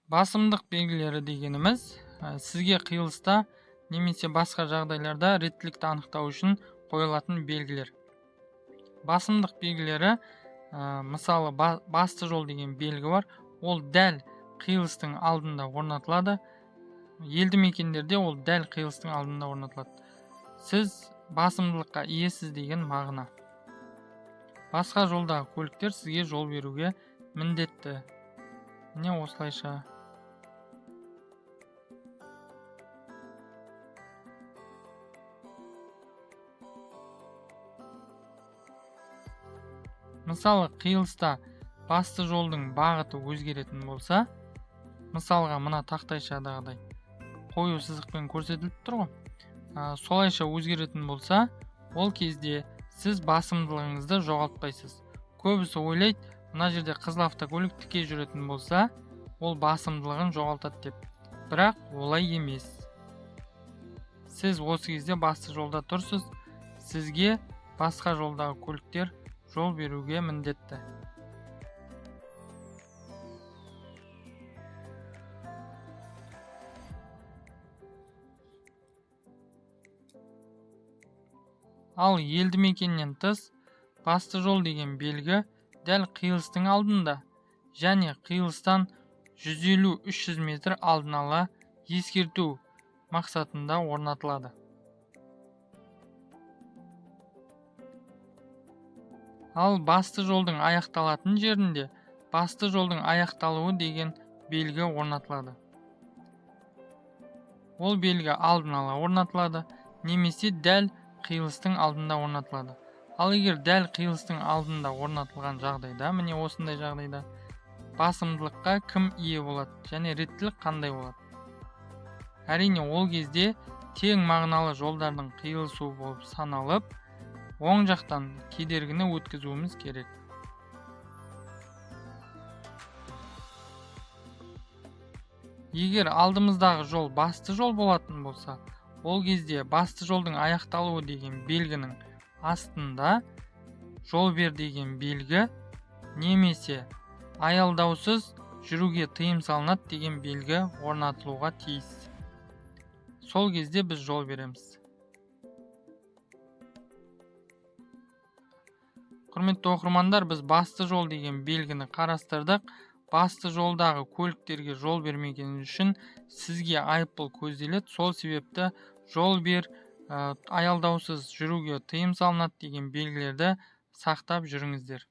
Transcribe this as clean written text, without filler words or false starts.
Басымдық белгілері дегеніміз сізге қиылыста немесе басқа жағдайларда реттілікті анықтау үшін қойылатын белгілер. Басымдық белгілері мысалы басты жол деген белгі бар, ол дәл қиылыстың алдында орнатылады. Елді мекендерде ол дәл қиылыстың алдында орнатылады. Сіз басымдылыққа иесіз деген мағына. Басқа жолдағы көліктер сізге жол беруге міндетті. Міне осылайша. Мысалы, қиылыста басты жолдың бағыты өзгеретін болса, мысалға мына тақтайшадағыдай қою сызықпен көрсетіліп тұр ғой. Солайша өзгеретін болса, ол кезде сіз басымдылығыңызды жоғалтпайсыз. Көбісі ойлайды, мына жерде қызыл автокөлік тіке жүретін болса, ол басымдылығын жоғалтады деп. Бірақ олай емес. Сіз осы кезде басты жолда тұрсыз, сізге басқа жолдағы көліктер жол беруге міндетті. Ал елді мекеннен тыс басты жол деген белгі дәл қиылыстың алдында және қиылыстан 150-300 метр алдын ала ескерту мақсатында орнатылады. Ал басты жолдың аяқталатын жерінде басты жолдың аяқталуы деген белгі орнатылады. Ол белгі алдын ала орнатылады, немесе дәл қиылыстың алдында орнатылады. Ал егер дәл қиылыстың алдында орнатылған жағдайда, міне осындай жағдайда, басымдылыққа кім ие болады және реттілік қандай болады? Әрине, ол кезде тең мағыналы жолдардың қиылысуы болып саналып, оң жақтан кедергіні өткізуіміз керек. Егер алдымыздағы жол басты жол болатын болса, ол кезде басты жолдың аяқталуы деген белгінің астында жол бер деген белгі немесе аялдаусыз жүруге тыйым салынады деген белгі орнатылуға тиіс. Сол кезде біз жол береміз. Құрметті оқырмандар, біз басты жол деген белгіні қарастырдық. Басты жолдағы көліктерге жол бермеген үшін сізге айыппұл көзделеді. Сол себепті жол бер, аялдаусыз жүруге тыйым салынады деген белгілерді сақтап жүріңіздер.